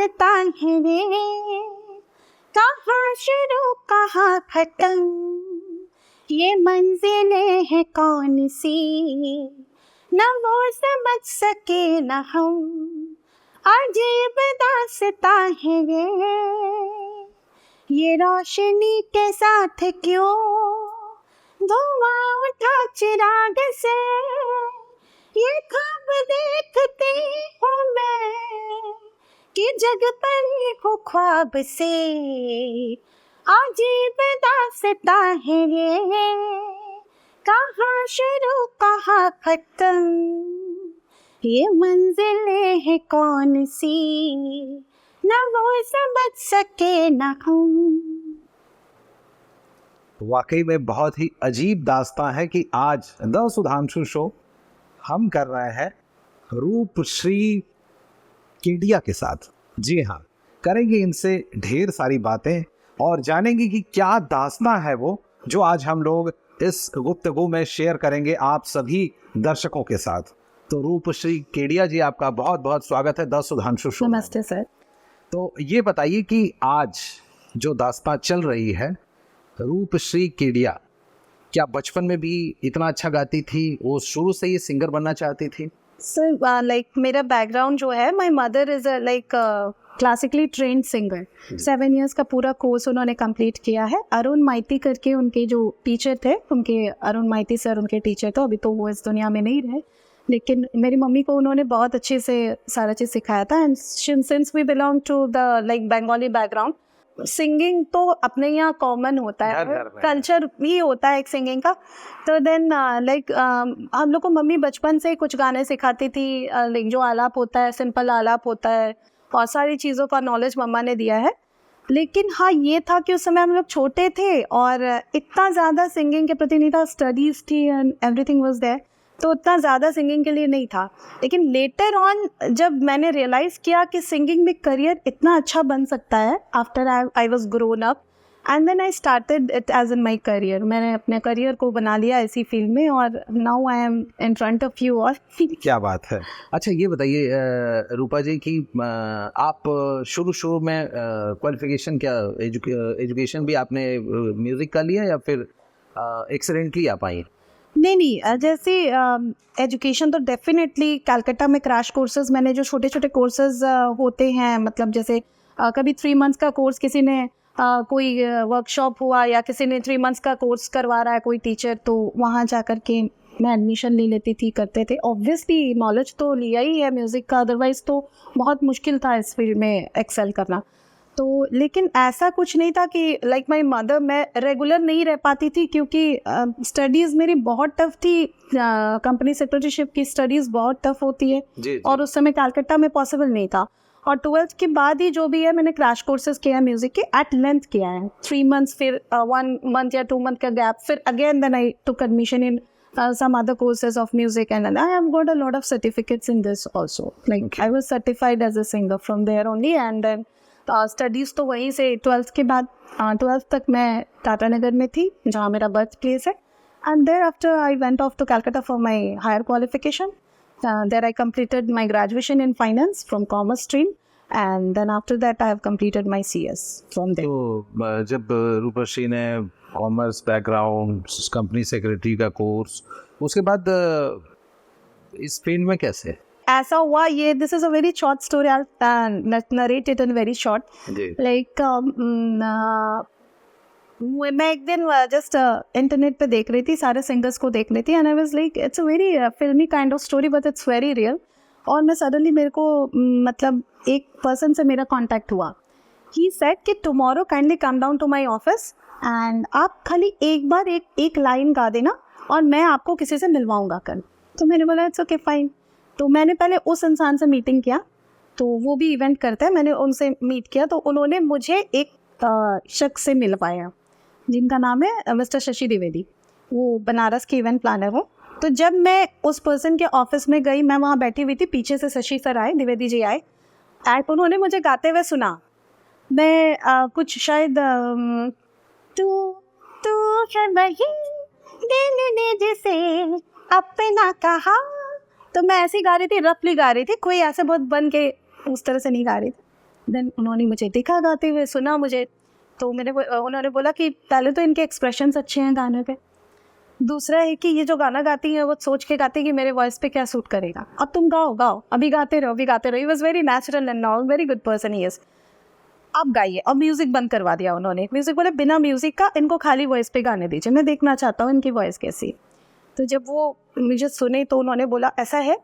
दास्तां है रे, कहाँ शुरू कहाँ खत्म, ये मंजिलें हैं कौन सी, न वो समझ सके न हम, अजीब दास्तां है रे, ये रोशनी के साथ क्यों धुआं उठा चिराग से, ये ख्वाब देखती हूँ मैं कि जग पड़ी हूँ ख्वाब से, अजीब दास्तां है ये, कहाँ शुरू कहाँ खत्म, ये मंजिलें हैं कौन सी, न वो समझ सके न हम। वाकई में बहुत ही अजीब दास्तां है कि आज द सुधांशु शो हम कर रहे हैं रूपश्री केडिया के साथ। जी हाँ, करेंगे इनसे ढेर सारी बातें और जानेंगे कि क्या दास्तां है वो जो आज हम लोग इस गुफ्तगू में शेयर करेंगे आप सभी दर्शकों के साथ। तो रूपश्री केडिया जी, आपका बहुत बहुत स्वागत है द सुधांशु शो। नमस्ते सर। तो ये बताइए कि आज जो दास्तां चल रही है रूपश्री केडिया, क्या बचपन में भी इतना अच्छा गाती थी, वो शुरू से ही सिंगर बनना चाहती थी? सर लाइक मेरा बैकग्राउंड जो है, my mother is like classically trend singer. 7 years का पूरा कोर्स उन्होंने कंप्लीट किया है। अरुण माइती करके उनके जो टीचर थे, उनके अरुण माइती सर उनके टीचर थे। अभी तो वो इस दुनिया में नहीं रहे, लेकिन मेरी मम्मी को उन्होंने बहुत अच्छे से सारा चीज़ सिखाया था। And since we belong to the like Bengali background, singing तो अपने यहाँ कॉमन होता है, कल्चर भी होता है एक सिंगिंग का। तो देन लाइक हम लोग को मम्मी बचपन से कुछ गाने सिखाती थी, लाइक जो आलाप होता है, सिंपल आलाप होता है, बहुत सारी चीज़ों का नॉलेज मम्मा ने दिया है। लेकिन हाँ, ये था कि उस समय हम लोग छोटे थे और इतना ज़्यादा सिंगिंग के प्रति नहीं था। स्टडीज़ थी एंड एवरीथिंग वाज देयर, तो उतना ज़्यादा सिंगिंग के लिए नहीं था। लेकिन लेटर ऑन जब मैंने रियलाइज़ किया कि सिंगिंग में करियर इतना अच्छा बन सकता है, after I was grown up and then I started it as in my career. मैंने अपने करियर को बना लिया इसी फील्ड में और now I am in front of you all. क्या बात है। अच्छा ये बताइए रूपा जी कि आप शुरू में क्वालिफिकेशन क्या, एजुकेशन भी आपने म्यूज़िक का लिया या फिर एक्सीडेंटली आप आई? नहीं, जैसे एजुकेशन तो डेफिनेटली कलकत्ता में क्रैश कोर्सेज, मैंने जो छोटे छोटे कोर्सेज होते हैं, मतलब जैसे कभी 3 months का कोर्स, किसी ने कोई वर्कशॉप हुआ या किसी ने 3 months का कोर्स करवा रहा है कोई टीचर, तो वहाँ जा कर के मैं एडमिशन ले लेती थी, करते थे। ऑब्वियसली नॉलेज तो लिया ही है म्यूज़िक का, अदरवाइज़ तो बहुत मुश्किल था इस फील्ड में एक्सेल करना। तो लेकिन ऐसा कुछ नहीं था कि लाइक माय मदर, मैं रेगुलर नहीं रह पाती थी क्योंकि स्टडीज़ मेरी बहुत टफ थी। कंपनी सेक्रेटरीशिप की स्टडीज़ बहुत टफ होती है जी। और उस समय कलकत्ता में पॉसिबल नहीं था। और 12th के बाद ही जो भी है, मैंने क्रैश कोर्सेज किया है म्यूज़िक के, एट लेंथ किया है। 3 months, फिर 1 month या 2 month का गैप, फिर again then I took admission in some other courses of music, and I have got a lot of certificates in this also. Like Okay. I was certified as a singer from there only, and then studies तो वहीं से 12th के बाद 12th तक मैं टाटा नगर में थी, जहाँ मेरा बर्थ प्लेस है। And thereafter I went off to Calcutta for my higher qualification. There I completed my graduation in finance from commerce stream, and then after that I have completed my CS from there. तो जब रूपश्री ने commerce background, company secretary का course, उसके बाद इस field में कैसे? ऐसा हुआ, ये this is a very short story, I narrate it in very short. Like मैं एक दिन जस्ट इंटरनेट पे देख रही थी, सारे सिंगर्स को देख रही थी, and I was like it's a very filmy kind of story but it's very real. और मैं सडनली, मेरे को मतलब एक पर्सन से मेरा कांटेक्ट हुआ। ही सेड कि tomorrow kindly come down to my office and आप खाली एक बार एक लाइन गा देना और मैं आपको किसी से मिलवाऊंगा कल। तो मैंने बोला इट्स ओके फाइन। तो मैंने पहले उस इंसान से मीटिंग किया, तो वो भी इवेंट करता है, मैंने उनसे मीट किया, तो उन्होंने मुझे एक शख्स से मिलवाया जिनका नाम है मिस्टर शशि द्विवेदी। वो बनारस के इवेंट प्लानर हो। तो जब मैं उस पर्सन के ऑफिस में गई, मैं वहाँ बैठी हुई थी, पीछे से शशि सर आए, द्विवेदी जी आए, एंड उन्होंने मुझे गाते हुए सुना। मैं कुछ शायद तू है वही दिल ने जिसे अपना कहा, तो मैं ऐसी गा रही थी, रफली गा रही थी, कोई ऐसे बहुत बन के उस तरह से नहीं गा रही थी। देन उन्होंने मुझे देखा गाते हुए, सुना मुझे, तो उन्होंने बोला कि पहले तो इनके एक्सप्रेशंस अच्छे हैं गाने पे, दूसरा है कि ये जो गाना गाती है वो सोच के गाती है कि मेरे वॉइस पे क्या सूट करेगा, अब तुम गाओ, अभी गाते रहो, he was very natural and all, very good person he is, आप गाइए। और म्यूजिक बंद करवा दिया उन्होंने, म्यूजिक बोले बिना म्यूजिक का इनको खाली वॉइस पे गाने दीजिए, मैं देखना चाहता हूँ इनकी वॉइस कैसी। तो जब वो मुझे सुने तो उन्होंने बोला ऐसा है,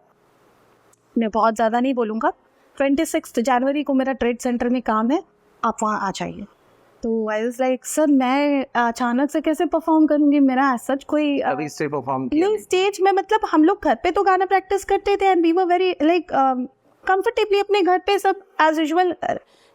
मैं बहुत ज़्यादा नहीं बोलूँगा, 26 जनवरी को मेरा ट्रेड सेंटर में काम है, आप वहाँ आ जाइए। तो आई वाज लाइक सर मैं अचानक से कैसे परफॉर्म करूँगी, मेरा सच कोई अभी से परफॉर्म नहीं स्टेज में, मतलब हम लोग घर पे तो गाना प्रैक्टिस करते थे and we were very like comfortably अपने घर पे सब एज यूजुअल,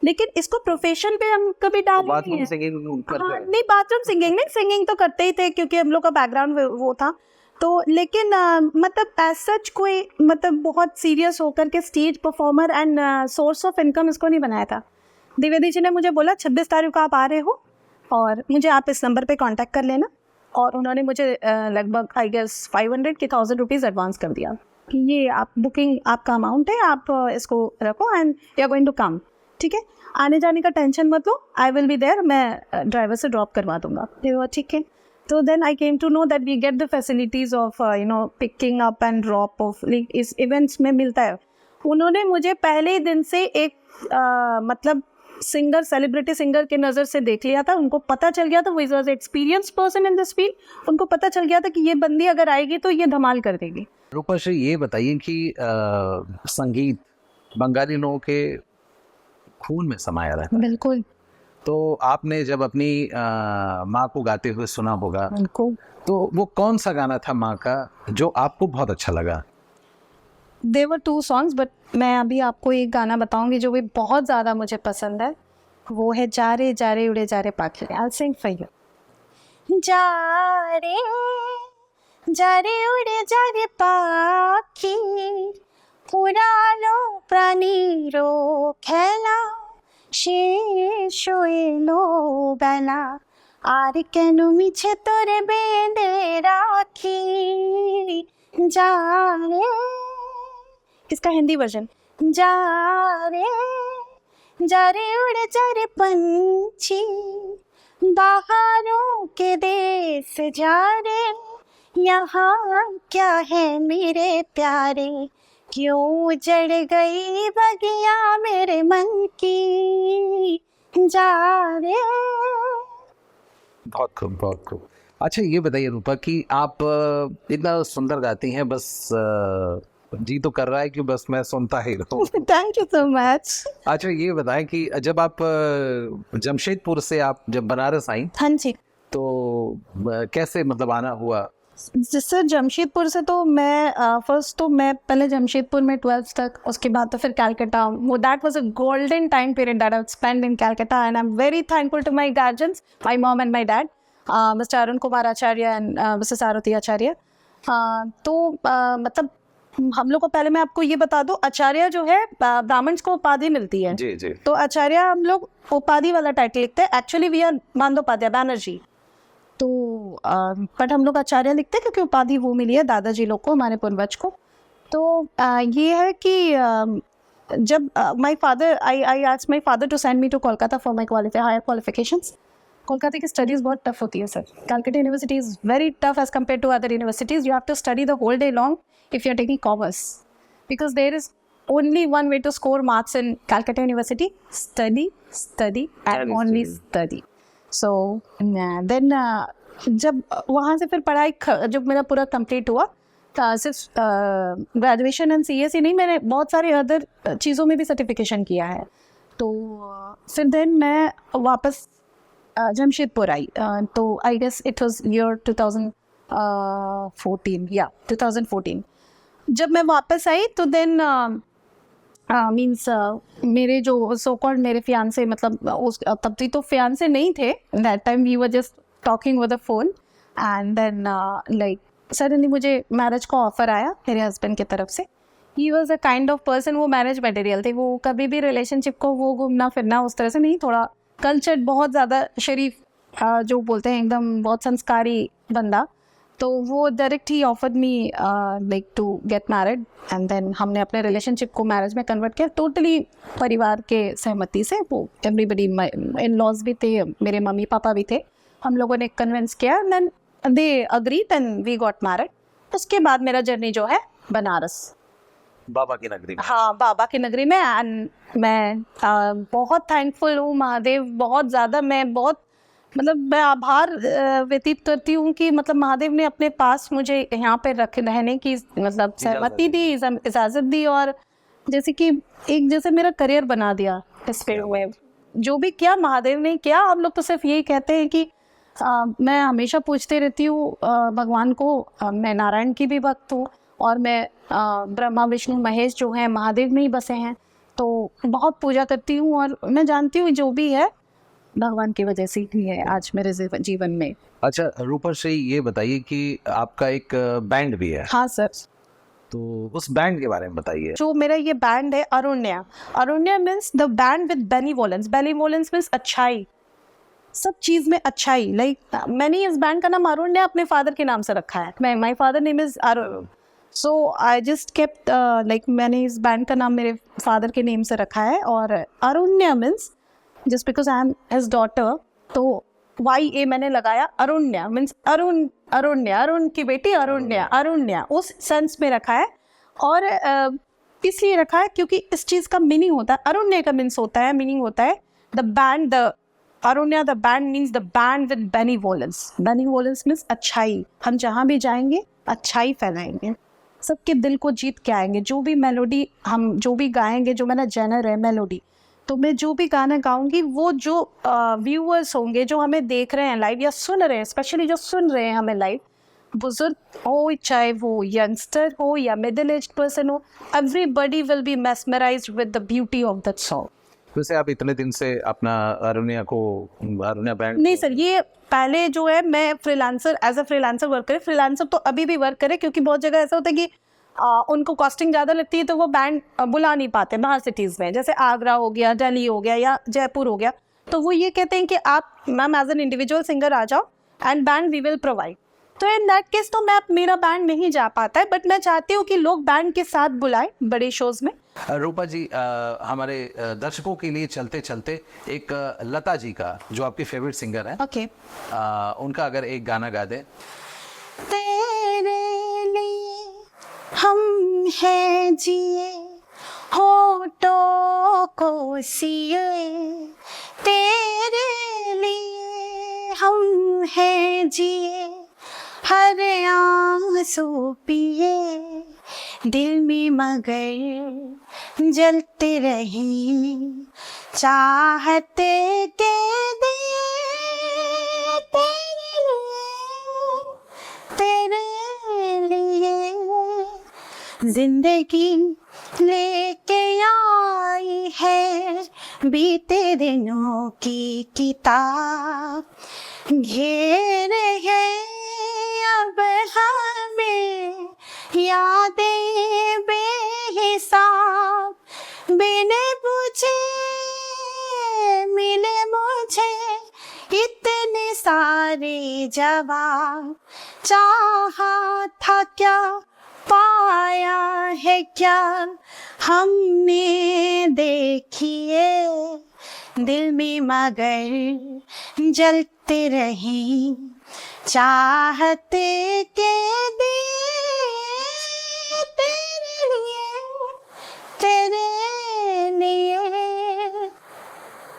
लेकिन इसको प्रोफेशन पे हम कभी डाल नहीं है। नहीं बाथरूम सिंगिंग नहीं, सिंगिंग तो करते ही थे क्योंकि हम लोग का बैकग्राउंड वो था, तो लेकिन मतलब एज सच कोई मतलब बहुत सीरियस होकर के stage performer and source of income इसको नहीं बनाया था। द्विवेदी जी ने मुझे बोला 26 तारीख को आप आ रहे हो और मुझे आप इस नंबर पे कांटेक्ट कर लेना, और उन्होंने मुझे लगभग आई गेस 500 के 1000 रुपीज़ एडवांस कर दिया कि ये आप बुकिंग आपका अमाउंट है, आप इसको रखो and you are going to come, ठीक है, आने जाने का टेंशन मत लो, आई विल बी देयर, मैं ड्राइवर से ड्रॉप करवा दूंगा। ठीक है, तो then I came to know that we get the facilities of picking up and drop off, इस इवेंट्स में मिलता है। उन्होंने मुझे पहले ही दिन से एक मतलब सिंगर, सेलिब्रिटी सिंगर के नज़र से देख लिया था, उनको पता चल गया था, वो was experience person in this field, उनको पता चल गया था कि ये बंदी अगर आएगी तो ये धमाल कर देगी। रूपा श्री, ये बताइए कि संगीत बंगाली लोगों के खून में समाया रहता है। बिल्कुल। तो आपने जब अपनी माँ को गाते हुए सुना होगा, बिल्कुल। तो वो कौन सा गाना था माँ का जो आपको बहुत अच्छा लगा? There were 2 songs, but मैं अभी आपको एक गाना बताऊंगी जो भी बहुत ज़्यादा मुझे पसंद है, वो है जा रे उड़े जा रे पाखी। I'll sing for you. जा रे उड़े जा रे पाखी, उड़ालो प्राणीरो खेला, শেষ হইলো বেলা, আর কেন মিছে তোরে বেঁধে রাখি, যা রে, इसका हिंदी वर्जन, जा रे उड़े जा रे पंछी, बाहरों के देश जा रे, यहाँ क्या है मेरे प्यारे, क्यों जड़ गई बगिया मेरे मन की, जा रे। बहुत खूब, बहुत खूब। अच्छा ये बताइए रूपा कि आप इतना सुंदर गाती हैं, बस जी तो कर रहा है कि बस मैं सुनता ही रहूं। Thank you so much. अच्छा ये बताएं कि जब आप जमशेदपुर से आप जब बनारस आई, हाँ जी, तो कैसे मतलब आना हुआ? जिससे जमशेदपुर से तो मैं फर्स्ट तो मैं पहले जमशेदपुर में 12th तक, उसके बाद तो फिर कैलकाटा, वो that was a golden time period that I spend in Calcutta and I am very thankful to my guardians, my mom and my dad, mister Arun Kumar Acharya and missus Aarti Acharya. तो मतलब हम लोग को, पहले मैं आपको ये बता दूं, आचार्य जो है ब्राह्मण्स को उपाधि मिलती है जी जी, तो आचार्य हम लोग उपाधि वाला टाइटल लिखते हैं, actually we are Bandopadhyay Banerjee, तो बट हम लोग आचार्य लिखते हैं क्योंकि उपाधि वो मिली है दादाजी लोग को, हमारे पूर्वज को। तो ये है कि जब my father, I asked my father to send me to Kolkata for my higher qualifications. Kolkata की स्टडीज़ बहुत टफ होती है sir, Calcutta university is very tough as compare to other universities, you have to study the whole day long if you're taking commerce, because there is only one way to score marks in Calcutta University: study and only study. So then जब वहाँ से फिर पढ़ाई जब मेरा पूरा complete हुआ, सिर्फ ग्रेजुएशन एंड CSE नहीं, मैंने बहुत सारे अदर चीज़ों में भी सर्टिफिकेशन किया है। तो फिर देन मैं वापस जमशेदपुर आई, तो I guess it was year 2014, या 2014 जब मैं वापस आई। तो देन मीन्स मेरे जो सो कॉल्ड मेरे फियांसे, मतलब उस तब तो फियांसे नहीं थे, that time we were just talking with the phone, and then like suddenly मुझे मैरिज का ऑफर आया मेरे हस्बैंड की तरफ से। He was a kind of person, वो मैरिज मटेरियल थे, वो कभी भी रिलेशनशिप को वो घूमना फिरना उस तरह से नहीं, थोड़ा कल्चर्ड, बहुत ज़्यादा शरीफ, जो बोलते हैं एकदम बहुत संस्कारी बंदा। तो वो डायरेक्ट ही offered me like to get married and then हमने अपने रिलेशनशिप को मैरिज में कन्वर्ट किया टोटली परिवार के सहमति से। वो एवरीबडी इन लॉज भी थे, मेरे मम्मी पापा भी थे, हम लोगों ने कन्विंस किया and then they agreed and we got married. उसके बाद मेरा जर्नी जो है बनारस, बाबा की नगरी में। हाँ बाबा की नगरी में। एंड मैं बहुत थैंकफुल हूँ महादेव, बहुत ज़्यादा मैं बहुत मतलब मैं आभार व्यतीत करती हूँ कि मतलब महादेव ने अपने पास मुझे यहाँ पे रहने की मतलब सहमति दी, इजाज़त दी, और जैसे कि एक जैसे मेरा करियर बना दिया इस फील्ड में। जो भी किया महादेव ने किया। हम लोग तो सिर्फ यही कहते हैं कि मैं हमेशा पूछते रहती हूँ भगवान को, मैं नारायण की भी भक्त हूँ और मैं ब्रह्मा विष्णु महेश जो हैं महादेव में ही बसे हैं, तो बहुत पूजा करती हूँ और मैं जानती हूँ जो भी है भगवान की वजह से ही है आज मेरे जीवन में। अच्छा रूपश्री, ये बताइए कि आपका एक बैंड भी है। हाँ सर। तो उस बैंड के बारे में बताइए। जो मेरा ये बैंड है Arunya, Arunya means the band with benevolence. Benevolence means अच्छाई, सब चीज में अच्छाई। लाइक मैंने इस बैंड का नाम अरुण्या अपने फादर के नाम से रखा है। My father name is Arun, so I just kept like मैंने इस बैंड का नाम मेरे फादर के नेम से रखा है। और Arunya means just because I am his daughter, तो YA मैंने लगाया। अरुण्या मीन्स अरुण, अरुण्या, अरुण की बेटी अरुण्या, अरुण्या उस सेंस में रखा है। और इसलिए रखा है क्योंकि इस चीज़ का मीनिंग होता है, अरुण्या का मीन्स होता है, मीनिंग होता है the band, the Arunya the band means the band with benevolence. Benevolence means अच्छाई। हम जहाँ भी जाएंगे अच्छाई फैलाएंगे, सबके दिल को जीत के आएंगे। जो भी मेलोडी हम जो भी गाएंगे, जो मेरा जेनर है मेलोडी, तो मैं जो भी गाना गाऊंगी वो जो व्यूअर्स होंगे जो हमें देख रहे हैं लाइव या सुन रहे हैं, स्पेशली जो सुन रहे हैं हमें लाइव, बुजुर्ग हो चाहे वो यंगस्टर हो या मिडिल एज्ड पर्सन हो, everybody will be mesmerised with the beauty of that song. वैसे आप इतने दिन से अपना अरुण्या बैंड नहीं सर, ये पहले जो है मैं freelancer as a freelancer work करे। फ्रीलांसर तो अभी भी वर्क करे क्योंकि बहुत जगह ऐसा होता है कि उनको कॉस्टिंग ज़्यादा लगती है तो वो बैंड बुला नहीं पाते बाहर सिटीज़ में, जैसे आगरा हो गया, दिल्ली हो गया या जयपुर हो गया। तो वो ये कहते हैं कि आप ma'am as an individual singer आ जाओ and band we will provide. तो इन दैट केस तो मैं मेरा बैंड नहीं जा पाता है, बट मैं चाहती हूँ कि लोग बैंड के साथ बुलाएं बड़े शोज में। रूपा जी, हमारे दर्शकों के लिए चलते चलते एक लता जी का जो आपकी फेवरेट सिंगर है, ओके, उनका अगर एक गाना गा दे। तेरे लिए हम हैं जिए होठों को सिए, तेरे लिए हम हैं जिए हर आंसू पिए, दिल में मगर जलते रही चाहते के दिए, तेरे लिए जिंदगी लेके आई है बीते दिनों की किताब, घेरे है अब हमें यादें बेहिसाब, बिने पूछे मिले मुझे इतने सारे जवाब, चाहा था क्या पाया है क्या हमने, देखिए दिल में मगर जलते रही चाहते के दिए, तेरे लिए, तेरे लिए।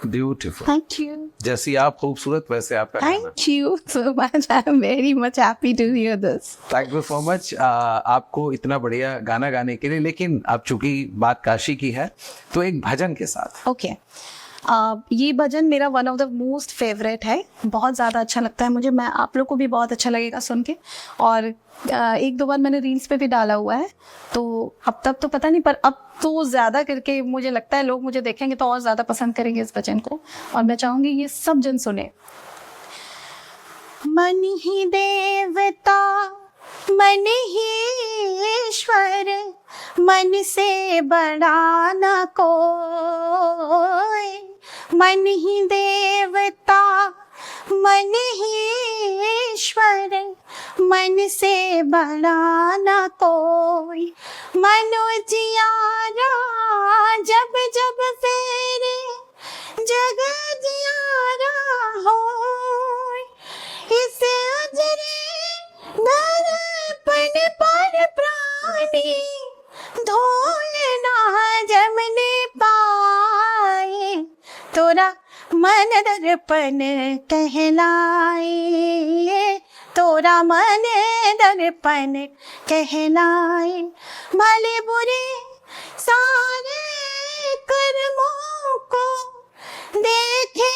Beautiful, thank you. जैसी आप खूबसूरत वैसे आपका गाना। Thank you so much, I am very much happy to hear this. Thank you so much आपको इतना बढ़िया गाना गाने के लिए। लेकिन आप चूंकि बात काशी की है तो एक भजन के साथ। ओके, ये भजन मेरा one of the most favourite है, बहुत ज़्यादा अच्छा लगता है मुझे। मैं आप लोग को भी बहुत अच्छा लगेगा सुन के, और एक दो बार मैंने रील्स पे भी डाला हुआ है, तो अब तक तो पता नहीं, पर अब तो ज़्यादा करके मुझे लगता है लोग मुझे देखेंगे तो और ज़्यादा पसंद करेंगे इस भजन को, और मैं चाहूँगी ये सब जन सुने। मन ही देवता मन ही ईश्वर, मन से बड़ा न कोई, मन ही देवता मन ही ईश्वर, मन से बड़ा ना कोई मनोजियारा, जब जब फेरे जग जियारा हो, इस अजरे दर्पण पर प्राणी धूल ना जमने पाए, तोरा मन दर्पण कहलाए, तोरा मन दर्पण कहलाए। भले बुरे सारे कर्मों को देखे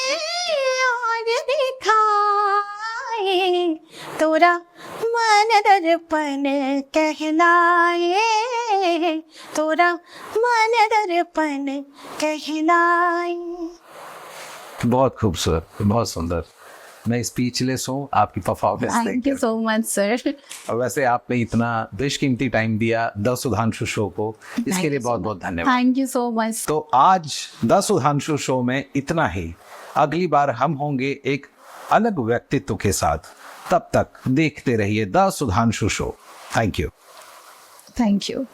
और दिखाए, तोरा मन दर्पण कहलाए, तोरा मन दर्पण कहलाए। बहुत खूबसूरत, बहुत सुंदर। मैं स्पीचलेस हूँ आपकी परफॉर्मेंस थैंक यू देखकर। So much sir. और वैसे आपने इतना बेशकीमती टाइम दिया द सुधांशु शो को, इसके लिए बहुत बहुत धन्यवाद। Thank you so much. तो आज द सुधांशु शो में इतना ही। अगली बार हम होंगे एक अलग व्यक्तित्व के साथ। तब तक देखते रहिए the Sudhanshu show. Thank you. Thank you.